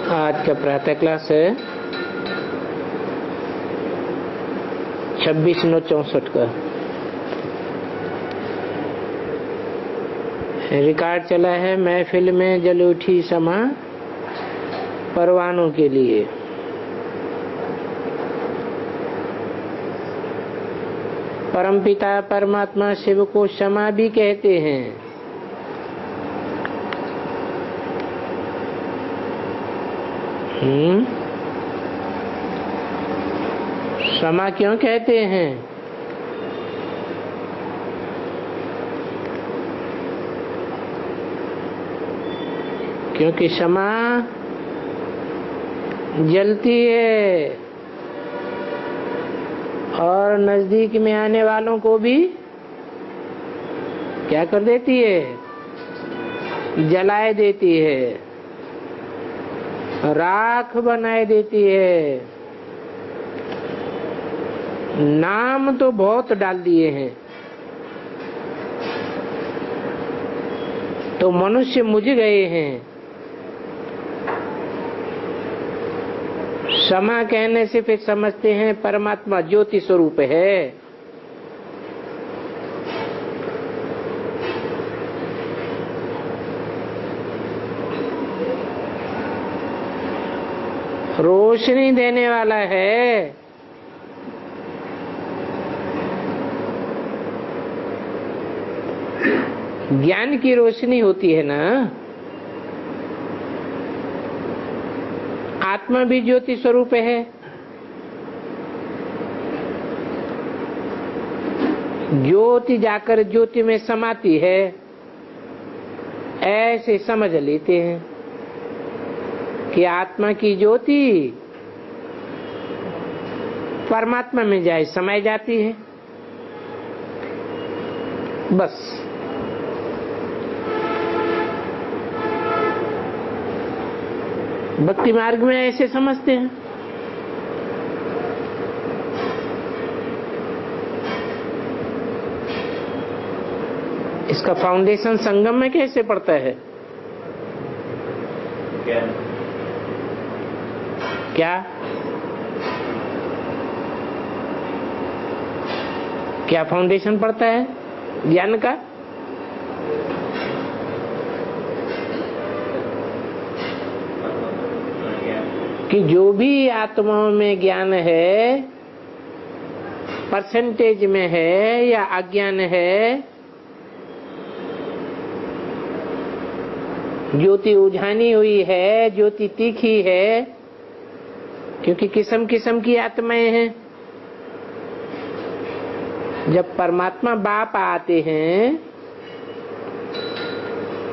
आज का प्रातः क्लास है 26/9/64 का। रिकॉर्ड चला है महफिल में जल उठी समा परवानों के लिए। परमपिता परमात्मा शिव को क्षमा भी कहते हैं। क्षमा क्यों कहते हैं? क्योंकि क्षमा जलती है और नजदीक में आने वालों को भी क्या कर देती है? जलाए देती है, राख बनाए देती है। नाम तो बहुत डाल दिए हैं, तो मनुष्य मुझ गए हैं। क्षमा कहने से फिर समझते हैं परमात्मा ज्योति स्वरूप है। रोशनी देने वाला है। ज्ञान की रोशनी होती है ना। आत्मा भी ज्योति स्वरूप है। ज्योति जाकर ज्योति में समाती है, ऐसे समझ लेते हैं कि आत्मा की ज्योति परमात्मा में जाए समाई जाती है। बस भक्ति मार्ग में ऐसे समझते हैं। इसका फाउंडेशन संगम में कैसे पड़ता है? क्या फाउंडेशन पड़ता है ज्ञान का? कि जो भी आत्माओं में ज्ञान है, परसेंटेज में है या अज्ञान है, ज्योति उझानी हुई है, ज्योति तीखी है, क्योंकि किस्म किस्म की आत्माएं हैं। जब परमात्मा बाप आते हैं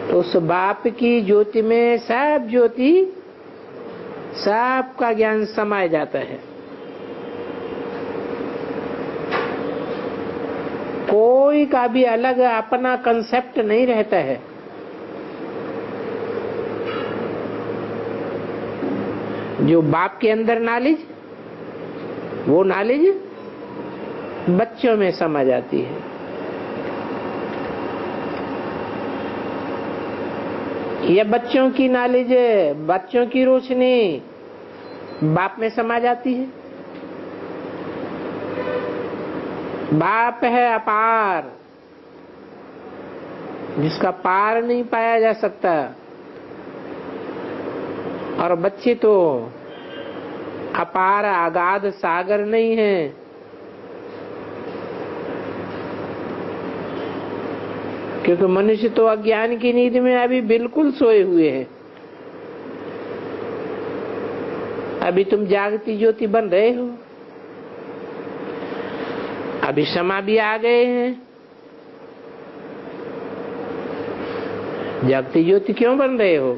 तो उस बाप की ज्योति में सब ज्योति, सबका ज्ञान समाया जाता है। कोई का भी अलग अपना कंसेप्ट नहीं रहता है। जो बाप के अंदर नॉलेज, वो नॉलेज बच्चों में समा जाती है। यह बच्चों की नॉलेज, बच्चों की रोशनी बाप में समा जाती है। बाप है अपार, जिसका पार नहीं पाया जा सकता, और बच्चे तो अपार अगाध सागर नहीं है। क्योंकि मनुष्य तो अज्ञान की नींद में अभी बिल्कुल सोए हुए हैं। अभी तुम जागती ज्योति बन रहे हो, अभी क्षमा भी आ गए हैं। जागती ज्योति क्यों बन रहे हो?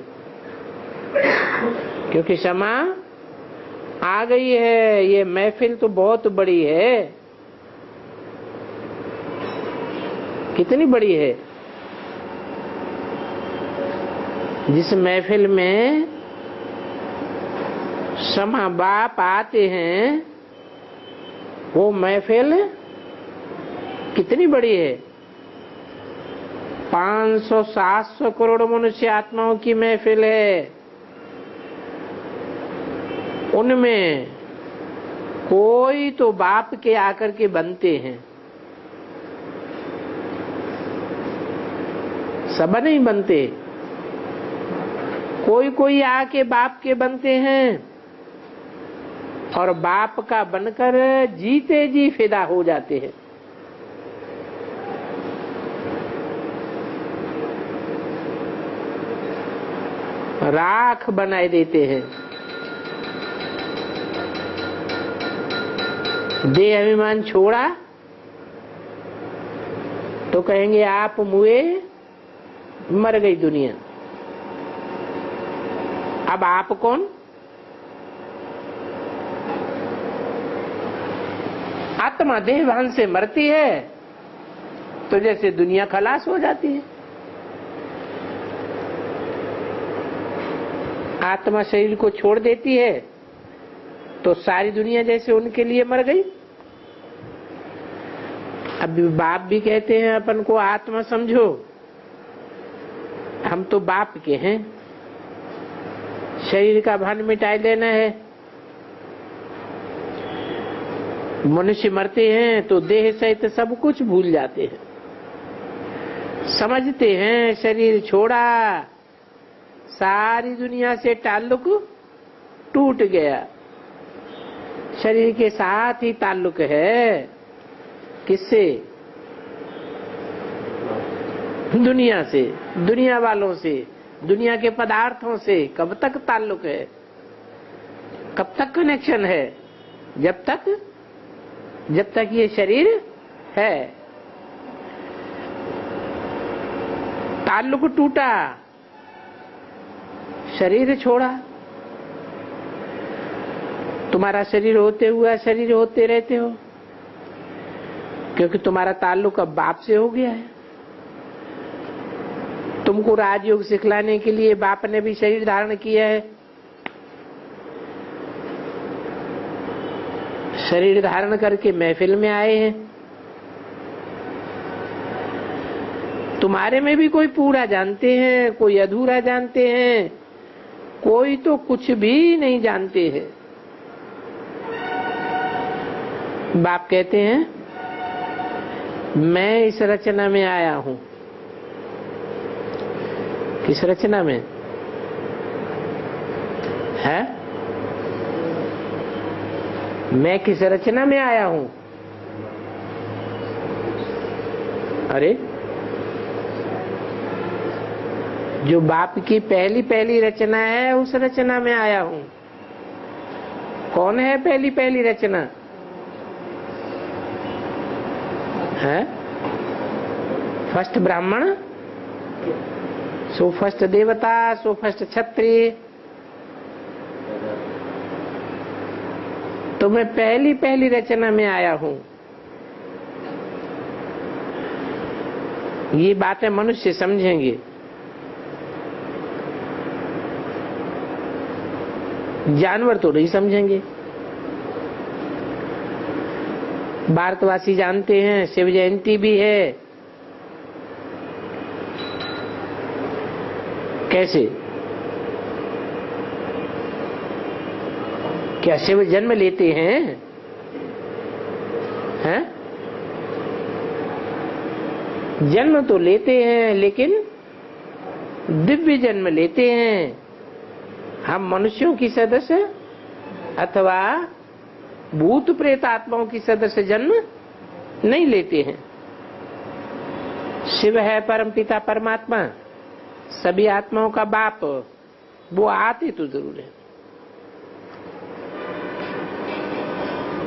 क्योंकि क्षमा आ गई है। ये महफिल तो बहुत बड़ी है। कितनी बड़ी है? जिस महफिल में क्षमा बाप आते हैं, वो महफिल कितनी बड़ी है? 500-700 करोड़ मनुष्य आत्माओं की महफिल है। उनमें कोई तो बाप के आकर के बनते हैं, सब नहीं बनते। कोई कोई आके बाप के बनते हैं और बाप का बनकर जीते जी फिदा हो जाते हैं। राख बनाए देते हैं। देह अभिमान छोड़ा तो कहेंगे आप मुए, मर गई दुनिया। अब आप कौन? आत्मा देहभान से मरती है तो जैसे दुनिया खलास हो जाती है। आत्मा शरीर को छोड़ देती है तो सारी दुनिया जैसे उनके लिए मर गई। अब बाप भी कहते हैं अपन को आत्मा समझो, हम तो बाप के हैं, शरीर का भान मिटाए लेना है। मनुष्य मरते हैं तो देह सहित सब कुछ भूल जाते हैं, समझते हैं शरीर छोड़ा सारी दुनिया से ताल्लुक टूट गया। शरीर के साथ ही ताल्लुक है, किससे? दुनिया से, दुनिया वालों से, दुनिया के पदार्थों से। कब तक ताल्लुक है, कब तक कनेक्शन है? जब तक ये शरीर है। ताल्लुक टूटा, शरीर छोड़ा। तुम्हारा शरीर होते हुआ शरीर होते रहते हो, क्योंकि तुम्हारा ताल्लुक अब बाप से हो गया है। तुमको राजयोग सिखलाने के लिए बाप ने भी शरीर धारण किया है। शरीर धारण करके महफिल में आए हैं। तुम्हारे में भी कोई पूरा जानते हैं, कोई अधूरा जानते हैं, कोई तो कुछ भी नहीं जानते हैं। बाप कहते हैं मैं इस रचना में आया हूं। किस रचना में है? मैं किस रचना में आया हूं? अरे जो बाप की पहली रचना है उस रचना में आया हूं। कौन है पहली रचना? है फर्स्ट ब्राह्मण, सो फर्स्ट देवता, सो फर्स्ट क्षत्रिय। तो मैं पहली रचना में आया हूं। ये बातें मनुष्य समझेंगे, जानवर तो नहीं समझेंगे। भारतवासी जानते हैं शिव जयंती भी है। कैसे? क्या शिव जन्म लेते हैं? हैं? जन्म तो लेते हैं लेकिन दिव्य जन्म लेते हैं। हम मनुष्यों की सदस्य अथवा भूत प्रेत आत्माओं की सदस्य जन्म नहीं लेते हैं। शिव है परम पिता परमात्मा, सभी आत्माओं का बाप, वो आते तो जरूर है।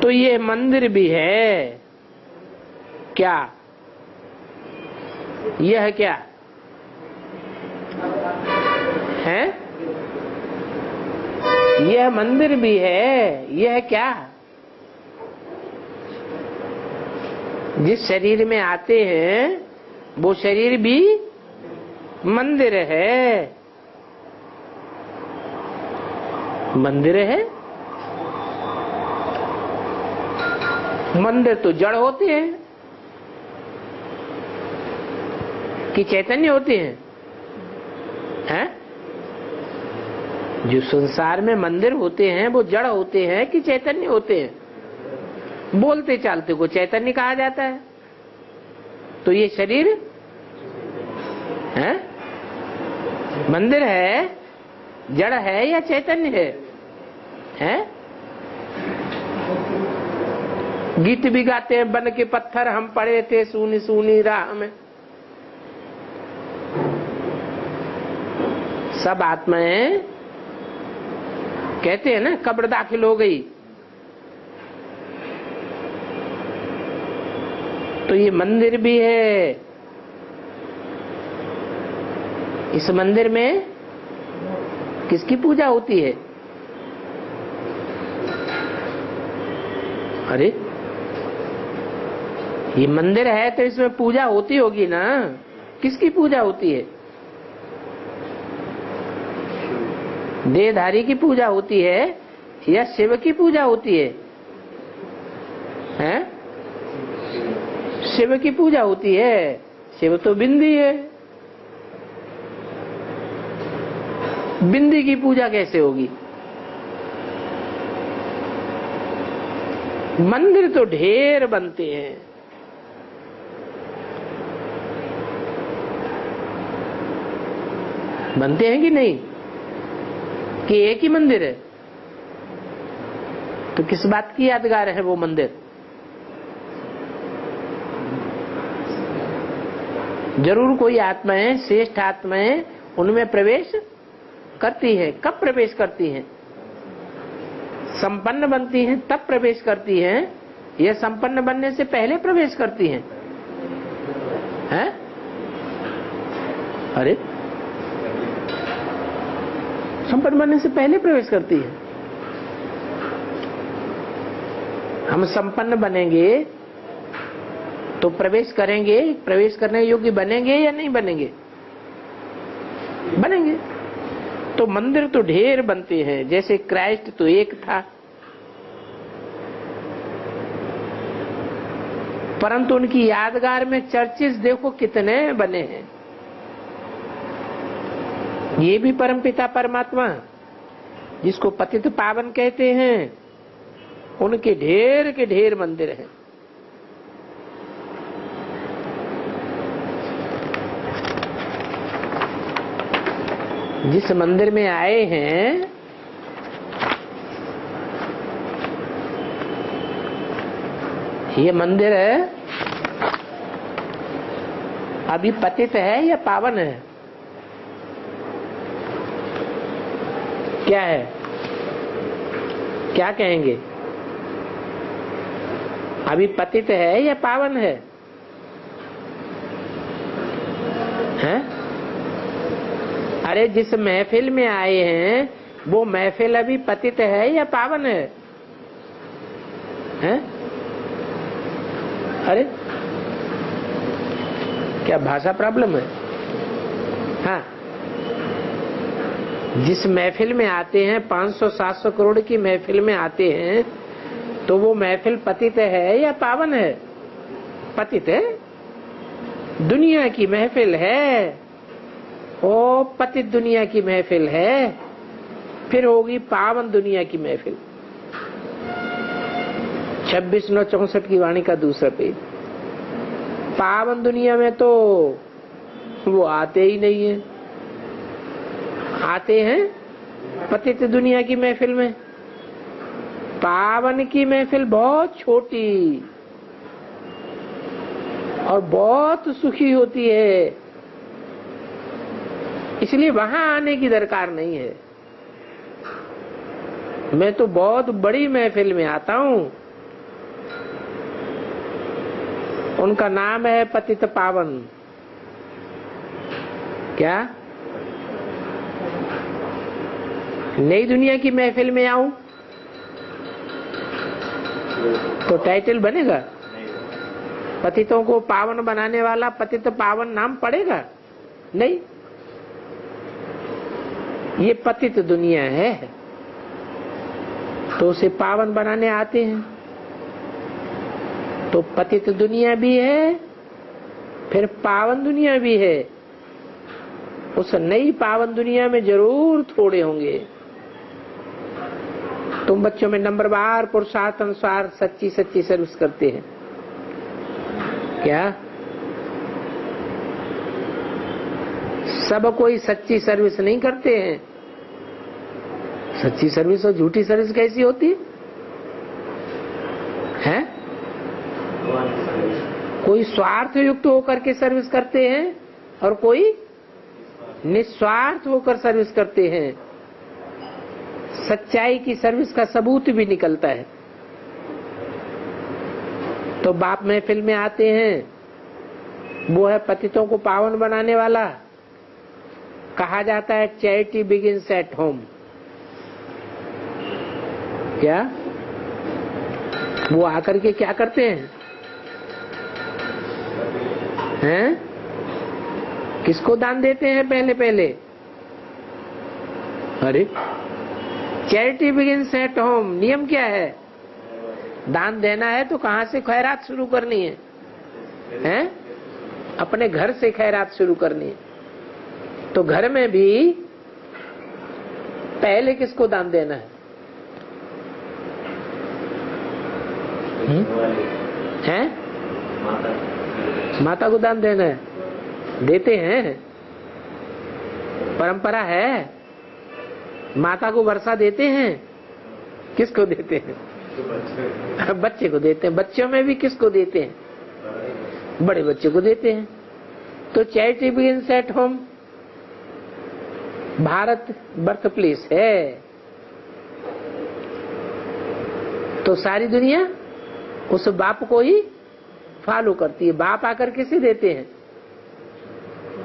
तो ये मंदिर भी है क्या? यह क्या है? यह मंदिर भी है। यह क्या? जिस शरीर में आते हैं वो शरीर भी मंदिर है। मंदिर है। मंदिर तो जड़ होते हैं कि चैतन्य होते हैं? हैं? जो संसार में मंदिर होते हैं वो जड़ होते हैं कि चैतन्य होते हैं? बोलते चालते को चैतन्य कहा जाता है। तो ये शरीर है, मंदिर है, जड़ है या चैतन्य है? गीत भी गाते हैं, बन के पत्थर हम पड़े थे सूनी सूनी राह में। सब आत्माएं कहते हैं ना कब्र दाखिल हो गई। तो ये मंदिर भी है। इस मंदिर में किसकी पूजा होती है? अरे ये मंदिर है तो इसमें पूजा होती होगी ना। किसकी पूजा होती है? देहधारी की पूजा होती है या शिव की पूजा होती है? हैं? शिव की पूजा होती है। शिव तो बिंदी है, बिंदी की पूजा कैसे होगी? मंदिर तो ढेर बनते हैं। बनते हैं कि नहीं? कि एक ही मंदिर है? तो किस बात की यादगार है वो मंदिर? जरूर कोई आत्माएं, श्रेष्ठ आत्माएं उनमें प्रवेश करती है। कब प्रवेश करती हैं? संपन्न बनती हैं तब प्रवेश करती हैं या संपन्न बनने से पहले प्रवेश करती हैं? हैं? अरे संपन्न बनने से पहले प्रवेश करती है। हम संपन्न बनेंगे तो प्रवेश करेंगे, प्रवेश करने योग्य बनेंगे या नहीं बनेंगे? बनेंगे। तो मंदिर तो ढेर बनते हैं। जैसे क्राइस्ट तो एक था, परंतु उनकी यादगार में चर्चेस देखो कितने बने हैं। ये भी परमपिता परमात्मा जिसको पतित पावन कहते हैं, उनके ढेर के ढेर मंदिर हैं। जिस मंदिर में आए हैं ये मंदिर है, अभी पतित है या पावन है? क्या है? क्या कहेंगे? अभी पतित है या पावन है? हैं? अरे जिस महफिल में आए हैं वो महफिल अभी पतित है या पावन है? हैं? अरे क्या भाषा प्रॉब्लम है? हाँ, जिस महफिल में आते हैं 500-700 करोड़ की महफिल में आते हैं तो वो महफिल पतित है या पावन है? पतित है। दुनिया की महफिल है, ओ पतित दुनिया की महफिल है, फिर होगी पावन दुनिया की महफिल। 26/9/64 की वाणी का दूसरा पेज। पावन दुनिया में तो वो आते ही नहीं है। आते हैं पतित दुनिया की महफिल में। पावन की महफिल बहुत छोटी और बहुत सुखी होती है, इसलिए वहां आने की दरकार नहीं है। मैं तो बहुत बड़ी महफिल में आता हूं, उनका नाम है पतित पावन। क्या नई दुनिया की महफिल में आऊं तो टाइटल बनेगा? पतितों को पावन बनाने वाला पतित पावन नाम पड़ेगा? नहीं। ये पतित दुनिया है तो उसे पावन बनाने आते हैं। तो पतित दुनिया भी है, फिर पावन दुनिया भी है। उस नई पावन दुनिया में जरूर थोड़े होंगे तुम बच्चों में नंबरवार पुरुषार्थ अनुसार सच्ची सच्ची सर्विस करते हैं क्या? सब कोई सच्ची सर्विस नहीं करते हैं। सच्ची सर्विस और झूठी सर्विस कैसी होती है? कोई स्वार्थ युक्त होकर के सर्विस करते हैं और कोई निस्वार्थ होकर सर्विस करते हैं। सच्चाई की सर्विस का सबूत भी निकलता है। तो बाप महफिल में आते हैं, वो है पतितों को पावन बनाने वाला। कहा जाता है चैरिटी बिगिंस एट होम। क्या वो आकर के क्या करते हैं? किसको दान देते हैं? पहले अरे चैरिटी बिगिंस एट होम। नियम क्या है? दान देना है तो कहां से खैरात शुरू करनी है? हैं? अपने घर से खैरात शुरू करनी है। तो घर में भी पहले किसको दान देना है? हैं? माता को दान देना है। देते हैं, परंपरा है। माता को वर्षा देते हैं। किसको देते हैं? बच्चे को देते हैं। बच्चों में भी किसको देते हैं? बड़े बच्चे को देते हैं। तो charity begins at home. Bharat birth place है, तो सारी दुनिया उस बाप को ही फॉलो करती है। बाप आकर किसे देते हैं?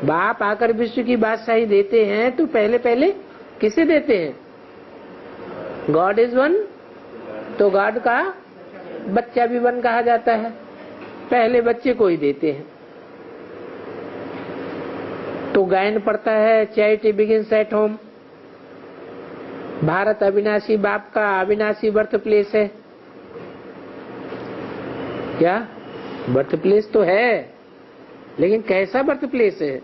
बाप आकर विश्व की बादशाही देते हैं तो पहले किसे देते हैं? गॉड इज वन, तो गॉड का बच्चा भी वन कहा जाता है। पहले बच्चे को ही देते हैं। तो गायन पड़ता है charity begins at home. Bharat अविनाशी बाप का अविनाशी बर्थ प्लेस है। क्या? बर्थ प्लेस तो है, लेकिन कैसा बर्थ प्लेस है?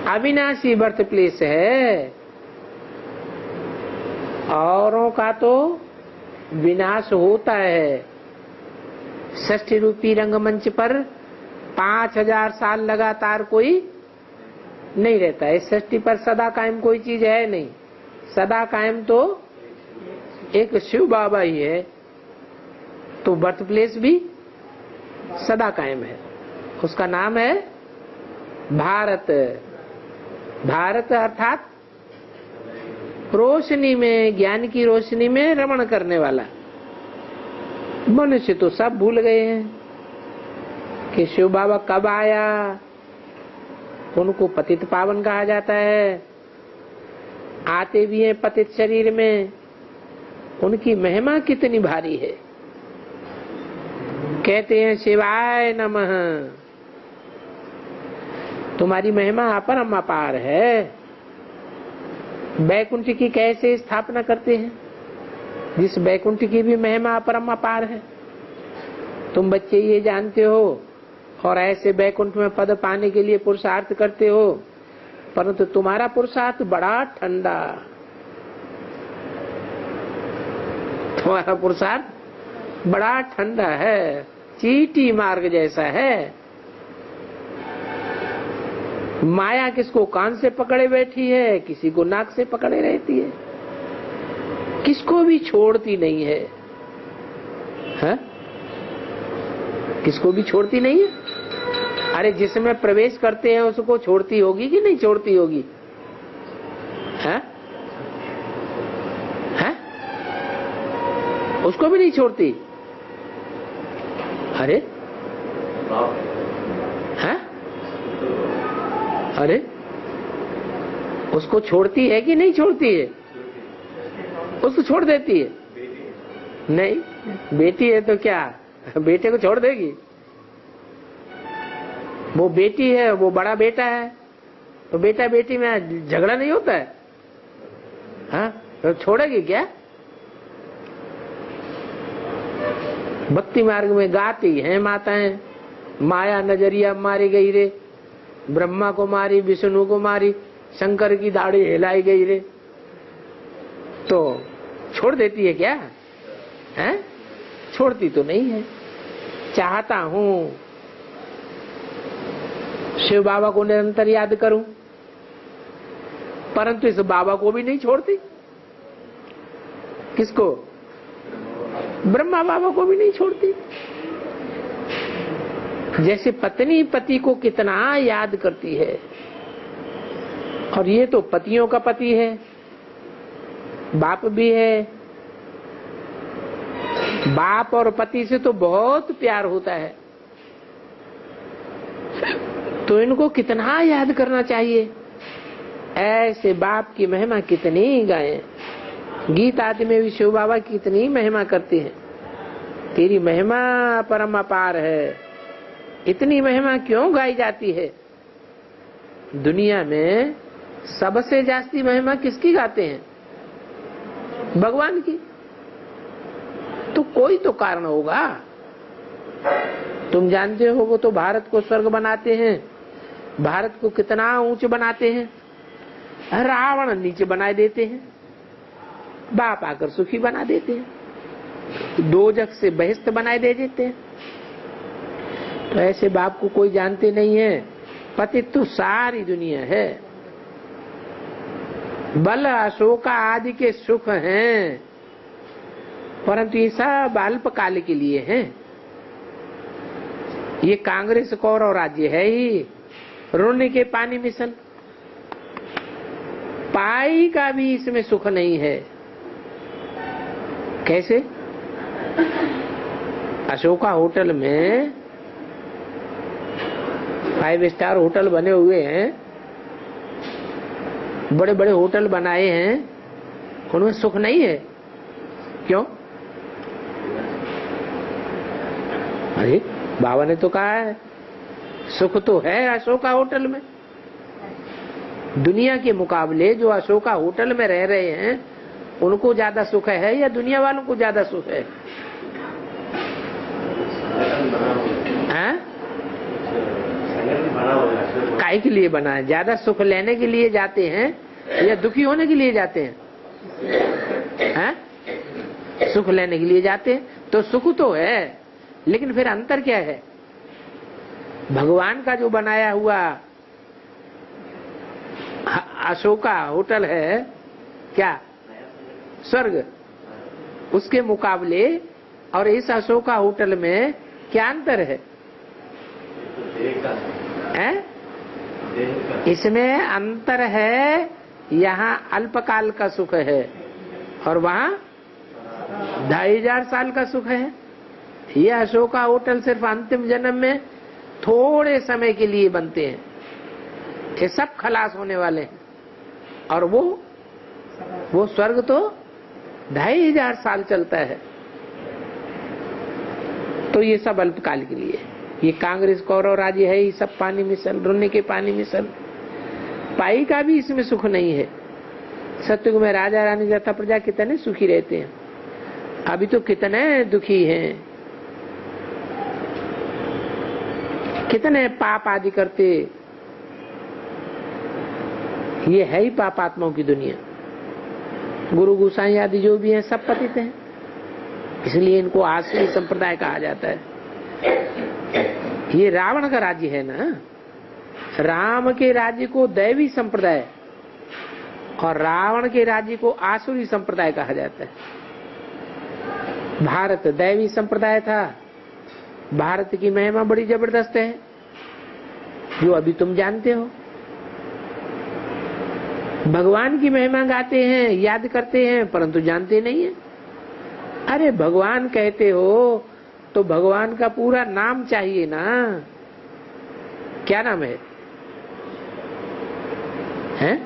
अविनाशी बर्थ प्लेस है। औरों का तो विनाश होता है। षष्ठी रूपी रंगमंच पर 5000 साल लगातार कोई नहीं रहता है। षष्ठी पर सदा कायम कोई चीज है नहीं। सदा कायम तो एक शिव बाबा ही है। तो बर्थ प्लेस भी सदा कायम है। उसका नाम है भारत। भारत अर्थात रोशनी में, ज्ञान की रोशनी में रमण करने वाला। मनुष्य तो सब भूल गए हैं कि शिव बाबा कब आया। उनको पतित पावन कहा जाता है। आते भी हैं पतित शरीर में। उनकी महिमा कितनी भारी है। कहते हैं शिवाय नमः। तुम्हारी महिमा अपरम अपार है। बैकुंठ की कैसे स्थापना करते हैं? जिस बैकुंठ की भी महिमा अपरम अपार है। तुम बच्चे ये जानते हो और ऐसे बैकुंठ में पद पाने के लिए पुरुषार्थ करते हो, परंतु तुम्हारा पुरुषार्थ बड़ा ठंडा। तुम्हारा पुरुषार्थ बड़ा ठंडा है, चीटी मार्ग जैसा है। माया किसको कान से पकड़े बैठी है, किसी को नाक से पकड़े रहती है, किसको भी छोड़ती नहीं है, है? किसको भी छोड़ती नहीं है। अरे जिसमें प्रवेश करते हैं उसको छोड़ती होगी कि नहीं छोड़ती होगी? है? है? उसको भी नहीं छोड़ती। अरे है? अरे उसको छोड़ती है कि नहीं छोड़ती है? उसको छोड़ देती है? नहीं। बेटी है तो क्या बेटे को छोड़ देगी? वो बेटी है, वो बड़ा बेटा है, तो बेटा बेटी में झगड़ा नहीं होता है? हाँ, तो छोड़ेगी क्या? भक्ति मार्ग में गाती हैं माताएं, माया नजरिया मारी गई रे, ब्रह्मा को मारी, विष्णु को मारी, शंकर की दाढ़ी हिलाई गई रे। तो छोड़ देती है क्या? हैं? छोड़ती तो नहीं है। चाहता हूं शिव बाबा को निरंतर याद करूं, परंतु इस बाबा को भी नहीं छोड़ती। किसको? ब्रह्मा बाबा को भी नहीं छोड़ती। जैसे पत्नी पति को कितना याद करती है, और ये तो पतियों का पति है, बाप भी है। बाप और पति से तो बहुत प्यार होता है, तो इनको कितना याद करना चाहिए। ऐसे बाप की महिमा कितनी गाएं। गीत आदि में भी शिव बाबा कितनी महिमा करते हैं। तेरी महिमा परम अपार है। इतनी महिमा क्यों गाई जाती है? दुनिया में सबसे जास्ती महिमा किसकी गाते हैं? भगवान की। तो कोई तो कारण होगा। तुम जानते हो, वो तो भारत को स्वर्ग बनाते हैं, भारत को कितना ऊंच बनाते हैं, रावण नीचे बना देते हैं, बाप आकर सुखी बना देते हैं, दोजख से बहिष्ठ बना दे देते हैं। तो ऐसे बाप को कोई जानते नहीं है। पतित तो सारी दुनिया है। बल अशोका आदि के सुख हैं, परंतु ये सब अल्पकाल के लिए हैं। ये कांग्रेस कौरव राज्य है ही रोने के पानी मिसल। पाई का भी इसमें सुख नहीं है। कैसे? अशोका होटल में 5 स्टार होटल बने हुए हैं, बड़े बड़े होटल बनाए हैं, उनमें सुख नहीं है। क्यों? अरे बाबा ने तो कहा है सुख तो है अशोका होटल में। दुनिया के मुकाबले जो अशोका होटल में रह रहे हैं उनको ज्यादा सुख है या दुनिया वालों को ज्यादा सुख है? काहे के लिए बना है? ज्यादा सुख लेने के लिए जाते हैं या दुखी होने के लिए जाते हैं? सुख लेने के लिए जाते हैं। तो सुख तो है, लेकिन फिर अंतर क्या है? भगवान का जो बनाया हुआ अशोका होटल है, क्या स्वर्ग, उसके मुकाबले और इस अशोका होटल में क्या अंतर है? इसमें अंतर है, यहाँ अल्पकाल का सुख है और वहाँ 2500 साल का सुख है। यह अशोका होटल सिर्फ अंतिम जन्म में थोड़े समय के लिए बनते हैं, ये सब खलास होने वाले हैं। और वो स्वर्ग तो 2500 साल चलता है। तो ये सब अल्पकाल के लिए। ये कांग्रेस कौरव राज्य है, ये सब पानी मिसल, रोने के पानी मिसल। पाई का भी इसमें सुख नहीं है। सतयुग में राजा रानी तथा प्रजा कितने सुखी रहते हैं, अभी तो कितने दुखी हैं, कितने पाप आदि करते। ये है ही पापात्माओं की दुनिया। गुरु गोसाई आदि जो भी हैं सब पतित हैं, इसलिए इनको आसुरी संप्रदाय कहा जाता है। ये रावण का राज्य है ना। राम के राज्य को दैवी संप्रदाय और रावण के राज्य को आसुरी संप्रदाय कहा जाता है। भारत दैवी संप्रदाय था। भारत की महिमा बड़ी जबरदस्त है, जो अभी तुम जानते हो। भगवान की महिमा गाते हैं, याद करते हैं, परंतु जानते नहीं है। अरे भगवान कहते हो तो भगवान का पूरा नाम चाहिए ना। क्या नाम है? हैं?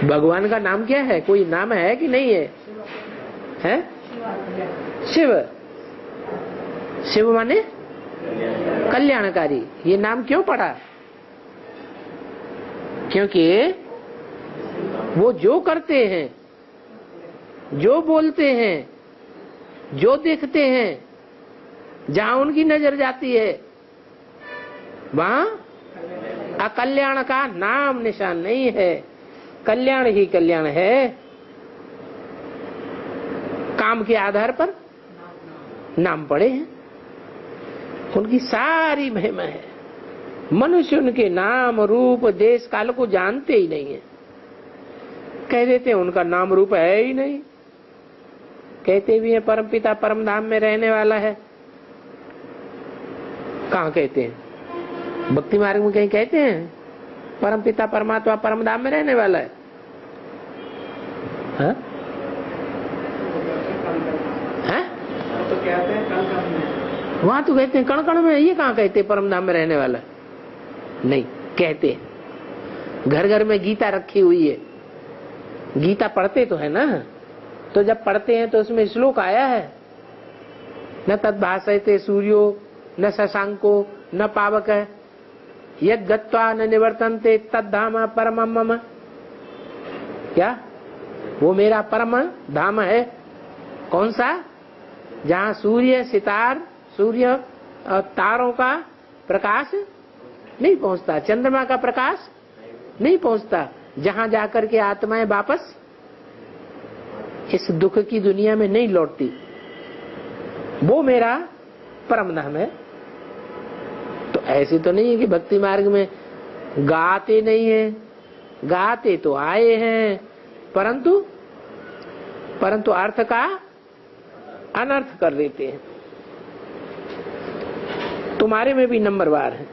भगवान का नाम क्या है? कोई नाम है कि नहीं है? हैं? शिव। शिव माने कल्याणकारी। ये नाम क्यों पड़ा? क्योंकि वो जो करते हैं, जो बोलते हैं, जो देखते हैं, जहां उनकी नजर जाती है वहां अकल्याण का नाम निशान नहीं है। कल्याण ही कल्याण है, काम के आधार पर नाम पड़े हैं, उनकी सारी महिमा है। मनुष्य उनके नाम रूप देश काल को जानते ही नहीं है। कह देते हैं उनका नाम रूप है ही नहीं। कहते भी हैं परम पिता परम धाम में रहने वाला है। कहाँ कहते हैं? भक्ति मार्ग में कहीं कहते हैं परम पिता परमात्मा परम धाम में रहने वाला है? हाँ? हाँ? तो कहते हैं कण कण में। वहां तो कहते हैं कण कण में। ये कहाँ कहते हैं परम धाम में रहने वाला? नहीं कहते। घर घर में गीता रखी हुई है। गीता पढ़ते तो है ना, तो जब पढ़ते हैं तो उसमें श्लोक आया है, न तद्भासयते सूर्यो न शशांको न पावक, यद गत्वा न निवर्तन्ते तद्धाम परमम मम। क्या वो मेरा परम धाम है? कौन सा? जहाँ सूर्य सितार सूर्य और तारों का प्रकाश नहीं पहुंचता, चंद्रमा का प्रकाश नहीं पहुंचता, जहां जाकर के आत्माएं वापस इस दुख की दुनिया में नहीं लौटती, वो मेरा परम धाम है। तो ऐसे तो नहीं है कि भक्ति मार्ग में गाते नहीं है, गाते तो आए हैं, परंतु अर्थ का अनर्थ कर देते हैं। तुम्हारे में भी नंबरवार है।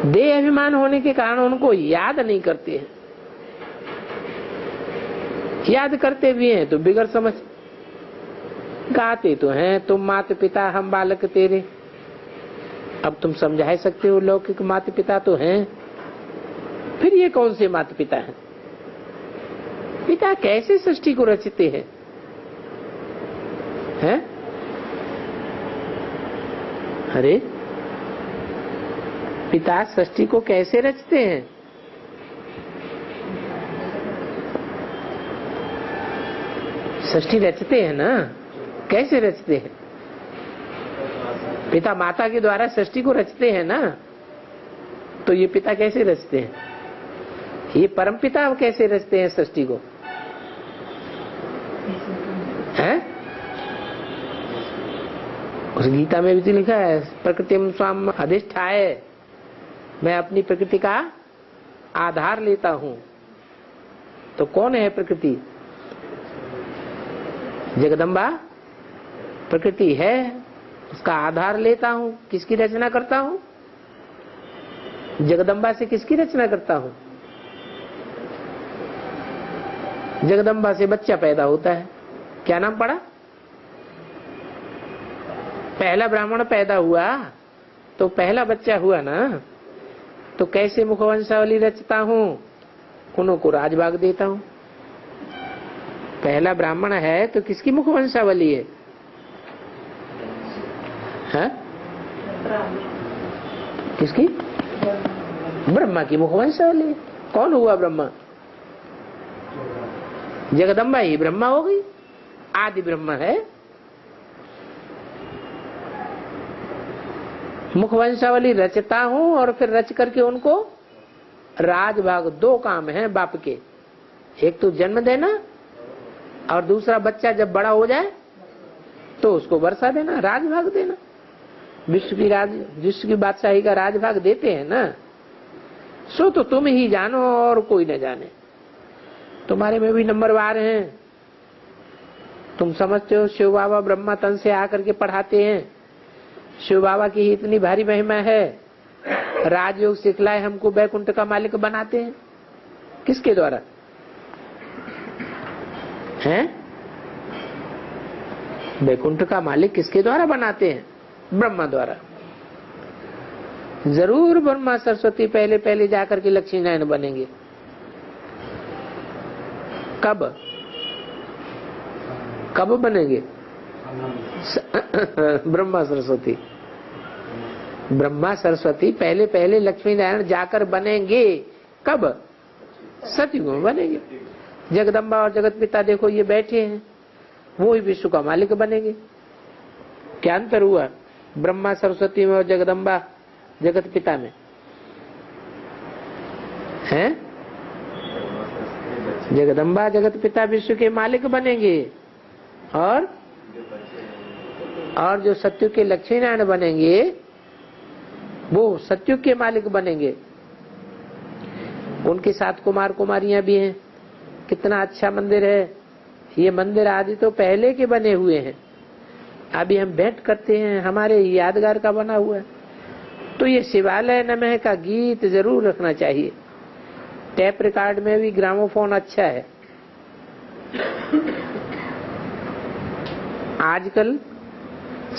देह अभिमान होने के कारण उनको याद नहीं करते हैं। याद करते भी हैं तो बिगड़ समझ। गाते तो हैं तुम माता पिता हम बालक तेरे। अब तुम समझा सकते हो लौकिक माता पिता तो हैं, फिर ये कौन से माता पिता हैं? पिता कैसे सृष्टि को रचते हैं? हैं? अरे पिता सृष्टि को कैसे रचते हैं? सृष्टि रचते हैं ना, कैसे रचते हैं? पिता माता के द्वारा सृष्टि को रचते हैं ना, तो ये पिता कैसे रचते हैं? ये परम पिता कैसे रचते हैं सृष्टि को? हैं? उस गीता में भी लिखा है प्रकृतिम स्वाम अधिष्ठाय, मैं अपनी प्रकृति का आधार लेता हूं। तो कौन है प्रकृति? जगदम्बा प्रकृति है, उसका आधार लेता हूं। किसकी रचना करता हूं? जगदम्बा से किसकी रचना करता हूं? जगदम्बा से बच्चा पैदा होता है, क्या नाम पड़ा? पहला ब्राह्मण पैदा हुआ तो पहला बच्चा हुआ ना, तो कैसे मुखवंशावली रचता हूं? उन्हों को राजभाग देता हूं। पहला ब्राह्मण है तो किसकी मुखवंशावली है? हाँ? किसकी? ब्रह्मा की मुखवंशावली। कौन हुआ ब्रह्मा? जगदम्बा ही ब्रह्मा हो गई, आदि ब्रह्मा है। मुखवंशावली रचता हूं और फिर रच करके उनको राजभाग। दो काम हैं बाप के, एक तो जन्म देना और दूसरा बच्चा जब बड़ा हो जाए तो उसको वर्षा देना, राजभाग देना। विश्व की बादशाही का राजभाग देते हैं ना, सो तो तुम ही जानो और कोई न जाने। तुम्हारे में भी नंबरवार हैं। तुम समझते हो शिव बाबा ब्रह्मा तन से आकर के पढ़ाते हैं, शिव बाबा की ही इतनी भारी महिमा है, राजयोग सिखलाए हमको बैकुंठ का मालिक बनाते हैं। किसके द्वारा हैं? बैकुंठ का मालिक किसके द्वारा बनाते हैं? ब्रह्मा द्वारा। जरूर ब्रह्मा सरस्वती पहले पहले जाकर के लक्ष्मी नारायण बनेंगे। कब बनेंगे? ब्रह्मा सरस्वती पहले पहले लक्ष्मी नारायण जाकर बनेंगे। कब? सतयुग में बनेंगे। जगदम्बा और जगत पिता देखो ये बैठे हैं, वो ही विश्व का मालिक बनेंगे। क्या अंतर हुआ ब्रह्मा सरस्वती में और जगदम्बा जगत पिता में? हैं? जगदम्बा जगत पिता विश्व के मालिक बनेंगे और जो सत्युग के लक्ष्मी नारायण बनेंगे वो सत्युग के मालिक बनेंगे। उनके साथ कुमार कुमारियां भी हैं। कितना अच्छा मंदिर है। ये मंदिर आदि तो पहले के बने हुए हैं, अभी हम भेंट करते हैं, हमारे यादगार का बना हुआ है। तो ये शिवालय नमः का गीत जरूर रखना चाहिए। टेप रिकॉर्ड में भी ग्रामोफोन अच्छा है। आजकल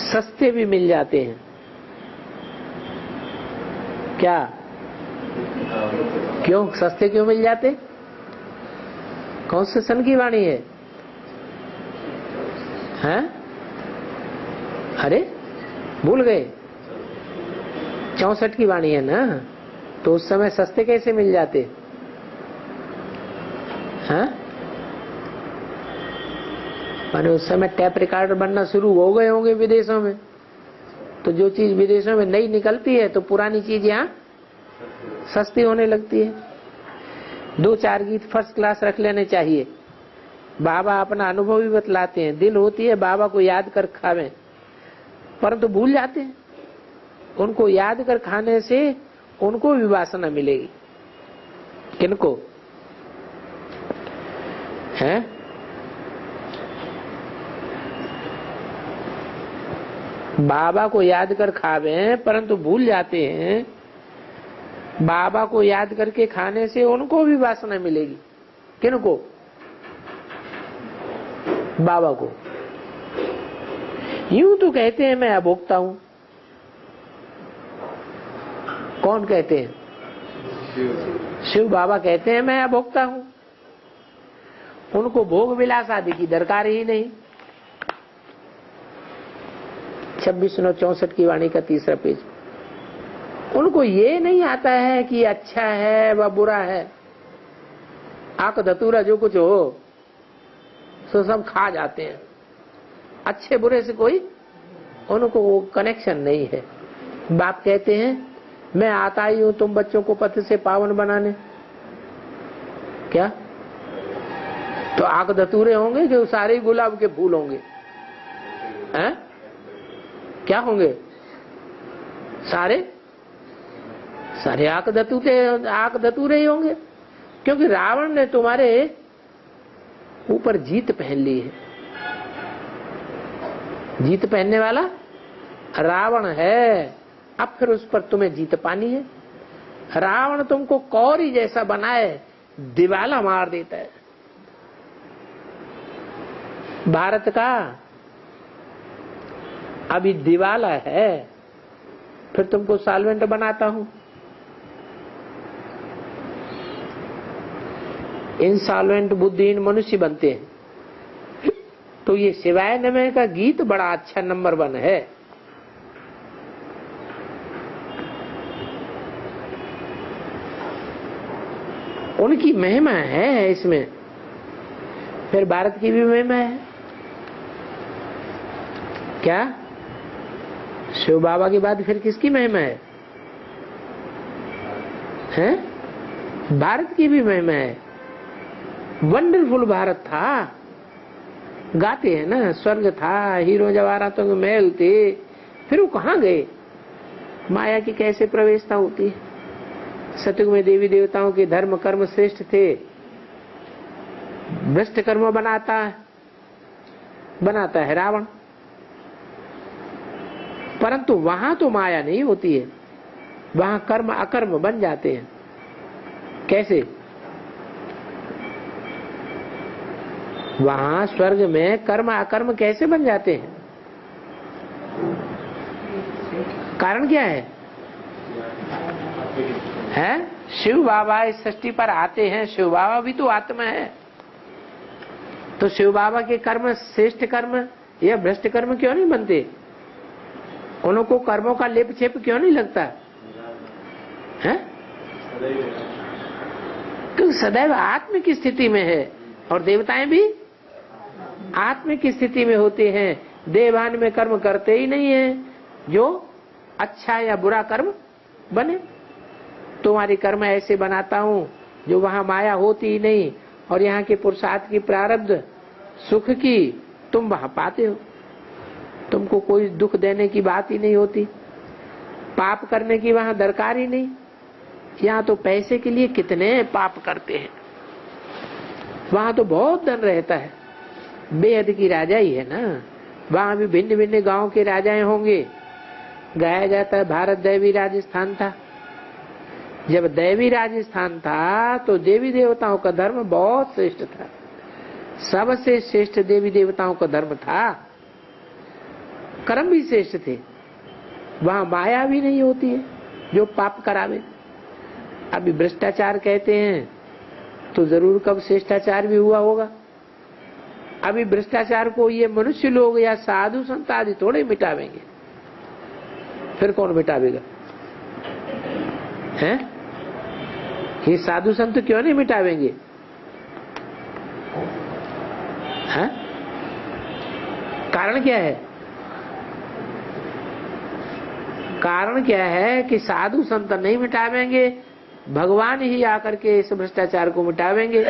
सस्ते भी मिल जाते हैं। क्या क्यों सस्ते क्यों मिल जाते? कौन से सन की वाणी है? हैं? अरे भूल गए, 64 की वाणी है ना। तो उस समय सस्ते कैसे मिल जाते हैं? माने उस समय टैप रिकॉर्डर बनना शुरू हो गए होंगे विदेशों में। तो जो चीज विदेशों में नई निकलती है तो पुरानी चीज यहाँ सस्ती होने लगती है। 2-4 गीत फर्स्ट क्लास रख लेने चाहिए। बाबा अपना अनुभव भी बतलाते हैं। दिल होती है बाबा को याद कर खावे, परंतु भूल जाते हैं। उनको याद कर खाने से उनको भी वासना मिलेगी। किनको है? बाबा को याद कर खावे परंतु भूल जाते हैं। बाबा को याद करके खाने से उनको भी वासना मिलेगी। किनको? बाबा को। यूं तो कहते हैं मैं अभोक्ता हूं। कौन कहते हैं? शिव बाबा कहते हैं मैं अभोक्ता हूं। उनको भोग विलास आदि की दरकार ही नहीं। 26/9/64 की वाणी का 3रा पेज। उनको ये नहीं आता है कि अच्छा है व बुरा है। आक धतूरा जो कुछ हो सो सब खा जाते हैं। अच्छे बुरे से कोई उनको वो कनेक्शन नहीं है। बाप कहते हैं मैं आता ही हूं तुम बच्चों को पथ से पावन बनाने। क्या तो आक धतूरे होंगे कि सारे ही गुलाब के फूल होंगे? हैं? क्या होंगे? सारे आक धतूरे ही होंगे। क्योंकि रावण ने तुम्हारे ऊपर जीत पहन ली है। जीत पहनने वाला रावण है। अब फिर उस पर तुम्हें जीत पानी है। रावण तुमको कौरी जैसा बनाए दिवाला मार देता है। भारत का अभी दिवाला है, फिर तुमको सॉल्वेंट बनाता हूं। इनसॉल्वेंट बुद्धिहीन मनुष्य बनते हैं। तो ये शिवाय नमः का गीत बड़ा अच्छा नंबर 1 है। उनकी महिमा है इसमें। फिर भारत की भी महिमा है। क्या शिव बाबा के बाद फिर किसकी महिमा है? हैं? भारत की भी महिमा है। वंडरफुल भारत था। गाते हैं ना, स्वर्ग था, हीरो जवाहरातों के महल थे। फिर वो कहाँ गए? माया की कैसे प्रवेशता होती है। सतयुग में देवी देवताओं के धर्म कर्म श्रेष्ठ थे। भ्रष्ट कर्म बनाता है रावण। परंतु वहां तो माया नहीं होती है। वहां कर्म अकर्म बन जाते हैं। कैसे? वहां स्वर्ग में कर्म अकर्म कैसे बन जाते हैं? कारण क्या है? शिव बाबा इस सृष्टि पर आते हैं। शिव बाबा भी तो आत्मा है। तो शिव बाबा के कर्म श्रेष्ठ कर्म या भ्रष्ट कर्म क्यों नहीं बनते? उनको कर्मों का लेप छेप क्यों नहीं लगता है? क्योंकि सदैव आत्म की स्थिति में है और देवताएं भी आत्म की स्थिति में होते हैं। देवान में कर्म करते ही नहीं है जो अच्छा या बुरा कर्म बने। तुम्हारी कर्म ऐसे बनाता हूं जो वहां माया होती ही नहीं और यहाँ के पुरुषार्थ की प्रारब्ध सुख की तुम वहां पाते हो। तुमको कोई दुख देने की बात ही नहीं होती, पाप करने की वहां दरकार ही नहीं। यहाँ तो पैसे के लिए कितने पाप करते हैं, वहां तो बहुत धन रहता है, बेहद की राजा ही है ना। वहां भी भिन्न भिन्न गांव के राजाएं होंगे। गाया जाता है भारत दैवी राजस्थान था। जब दैवी राजस्थान था तो देवी देवताओं का धर्म बहुत श्रेष्ठ था, सबसे श्रेष्ठ देवी देवताओं का धर्म था, कर्म भी श्रेष्ठ थे। वहां माया भी नहीं होती है जो पाप करावे। अभी भ्रष्टाचार कहते हैं तो जरूर कब शिष्टाचार भी हुआ होगा। अभी भ्रष्टाचार को ये मनुष्य लोग या साधु संत आदि थोड़े मिटावेंगे, फिर कौन मिटावेगा? हैं? ये साधु संत क्यों नहीं मिटावेंगे? हैं? कारण क्या है? कारण क्या है कि साधु संत नहीं मिटावेंगे, भगवान ही आकर के इस भ्रष्टाचार को मिटावेंगे।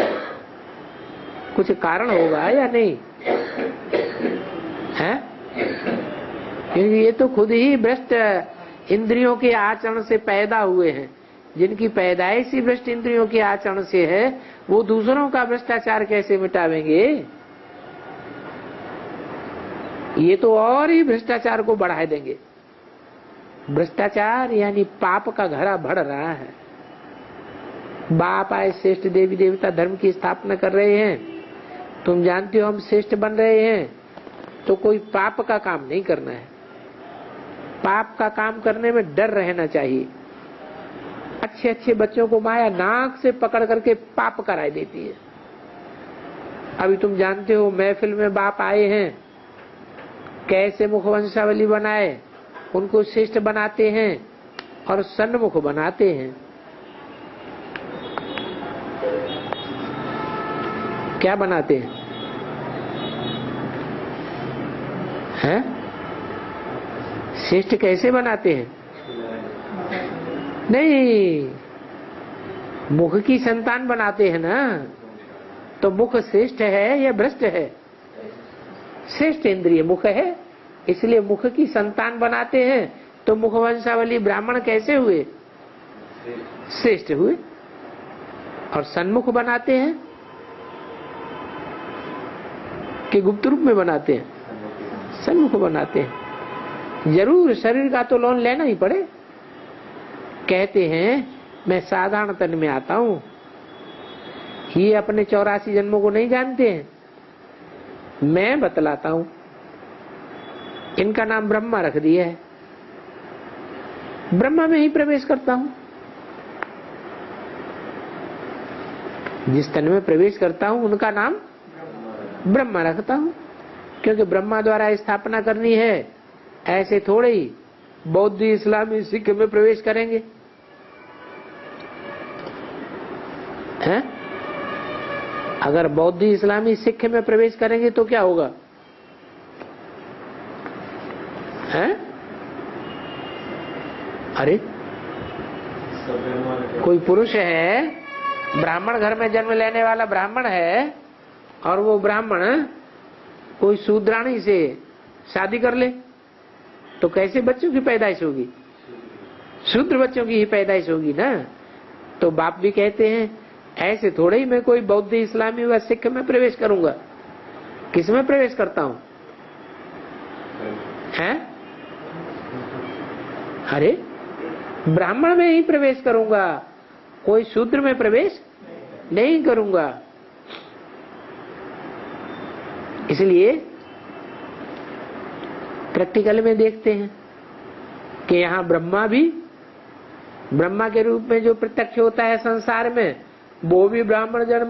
कुछ कारण होगा या नहीं है? क्योंकि ये तो खुद ही भ्रष्ट इंद्रियों के आचरण से पैदा हुए हैं। जिनकी पैदाइश ही भ्रष्ट इंद्रियों के आचरण से है, वो दूसरों का भ्रष्टाचार कैसे मिटावेंगे? ये तो और ही भ्रष्टाचार को बढ़ा देंगे। भ्रष्टाचार यानी पाप का घड़ा बढ़ रहा है। बाप आए श्रेष्ठ देवी देवता धर्म की स्थापना कर रहे हैं, तुम जानते हो हम श्रेष्ठ बन रहे हैं, तो कोई पाप का काम नहीं करना है। पाप का काम करने में डर रहना चाहिए। अच्छे अच्छे बच्चों को माया नाक से पकड़ करके पाप कराई देती है। अभी तुम जानते हो महफिल में बाप आए हैं, कैसे मुखवंशावली बनाए, उनको श्रेष्ठ बनाते हैं और सन्मुख बनाते हैं। क्या बनाते हैं? हैं? श्रेष्ठ कैसे बनाते हैं? नहीं, मुख की संतान बनाते हैं ना। तो मुख श्रेष्ठ है या भ्रष्ट है? श्रेष्ठ इंद्रिय मुख है, इसलिए मुख की संतान बनाते हैं। तो मुखवंशावली ब्राह्मण कैसे हुए? श्रेष्ठ हुए। और सन्मुख बनाते हैं कि गुप्त रूप में बनाते हैं? सन्मुख बनाते हैं। जरूर शरीर का तो लोन लेना ही पड़े। कहते हैं मैं साधारण तन में आता हूं, ये अपने 84 जन्मों को नहीं जानते हैं। मैं बतलाता हूं, इनका नाम ब्रह्मा रख दिया है। ब्रह्मा में ही प्रवेश करता हूं। जिस तन में प्रवेश करता हूं उनका नाम ब्रह्मा रखता हूं, क्योंकि ब्रह्मा द्वारा स्थापना करनी है। ऐसे थोड़े ही बौद्ध इस्लामी सिख में प्रवेश करेंगे हैं? अगर बौद्ध इस्लामी सिख में प्रवेश करेंगे तो क्या होगा? हैं? अरे कोई पुरुष है, ब्राह्मण घर में जन्म लेने वाला ब्राह्मण है, और वो ब्राह्मण कोई शूद्राणी से शादी कर ले तो कैसे बच्चों की पैदाइश होगी? शूद्र बच्चों की ही पैदाइश होगी ना। तो बाप भी कहते हैं ऐसे थोड़े ही मैं कोई बौद्ध इस्लामी व सिख में प्रवेश करूंगा। किस में प्रवेश करता हूं? हैं? अरे ब्राह्मण में ही प्रवेश करूंगा, कोई शूद्र में प्रवेश नहीं करूंगा। इसलिए प्रैक्टिकल में देखते हैं कि यहाँ ब्रह्मा के रूप में जो प्रत्यक्ष होता है संसार में, वो भी ब्राह्मण धर्म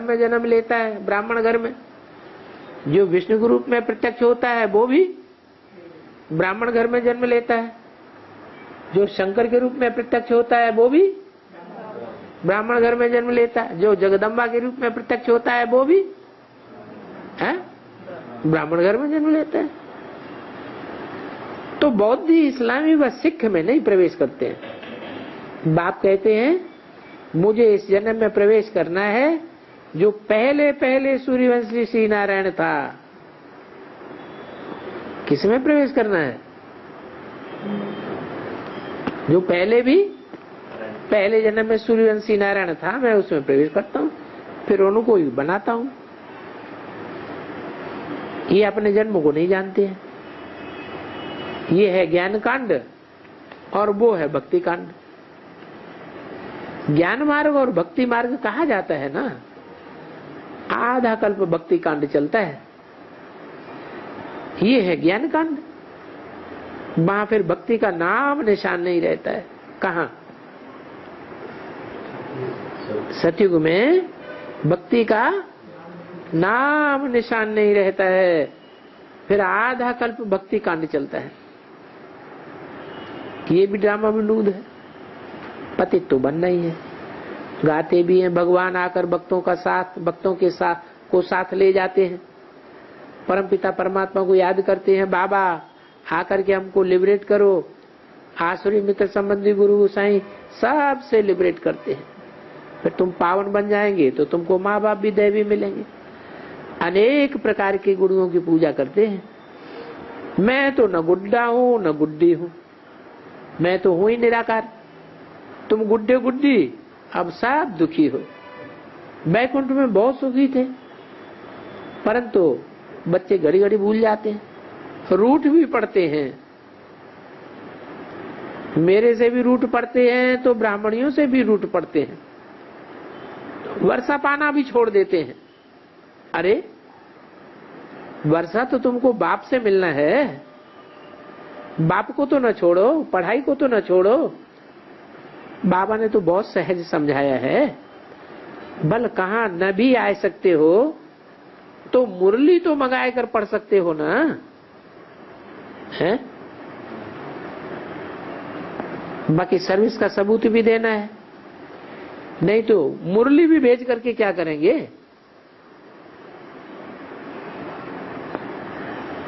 में जन्म लेता है, ब्राह्मण घर में। जो विष्णु के रूप में प्रत्यक्ष होता है वो भी ब्राह्मण घर में जन्म लेता है। जो शंकर के रूप में प्रत्यक्ष होता है वो भी ब्राह्मण घर में जन्म लेता है। जो जगदम्बा के रूप में प्रत्यक्ष होता है वो भी ब्राह्मण घर में जन्म लेता है। तो बौद्ध इस्लामी व सिख में नहीं प्रवेश करते हैं। बाप कहते हैं मुझे इस जन्म में प्रवेश करना है, जो पहले पहले सूर्यवंशी श्री नारायण था, किसमें प्रवेश करना है? जो पहले जन्म में सूर्यवंशी नारायण था, मैं उसमें प्रवेश करता हूँ, फिर उनको बनाता हूँ। ये अपने जन्म को नहीं जानते हैं। ये है ज्ञान कांड और वो है भक्ति कांड। ज्ञान मार्ग और भक्ति मार्ग कहा जाता है ना, आधा कल्प भक्ति कांड चलता है। ये है ज्ञान कांड। वहां फिर भक्ति का नाम निशान नहीं रहता है। कहाँ? सतयुग में भक्ति का नाम निशान नहीं रहता है। फिर आधा कल्प भक्ति कांड चलता है। ये भी ड्रामा विनोद है। पतित तो बनना ही है। गाते भी हैं, भगवान आकर भक्तों के साथ ले जाते हैं। परमपिता परमात्मा को याद करते हैं, बाबा आकर के हमको लिबरेट करो। आसुरी मित्र संबंधी गुरु गोसाई सबसे लिबरेट करते हैं। फिर तुम पावन बन जाएंगे तो तुमको माँ बाप भी दैवी मिलेंगे। अनेक प्रकार के गुरुओं की पूजा करते हैं। मैं तो न गुड्डा हूँ न गुड्डी हूँ, मैं तो हूँ ही निराकार। तुम गुड्डे गुड्डी अब सब दुखी हो। बैकुंठ में बहुत सुखी थे, परंतु बच्चे घड़ी घड़ी भूल जाते हैं, रूठ भी पड़ते हैं। मेरे से भी रूठ पड़ते हैं तो ब्राह्मणियों से भी रूठ पड़ते हैं। वर्षा पाना भी छोड़ देते हैं। अरे वर्षा तो तुमको बाप से मिलना है, बाप को तो न छोड़ो, पढ़ाई को तो न छोड़ो। बाबा ने तो बहुत सहज समझाया है। बल कहाँ न भी आ सकते हो तो मुरली तो मंगाए कर पढ़ सकते हो ना, है? बाकी सर्विस का सबूत भी देना है, नहीं तो मुरली भी भेज करके क्या करेंगे?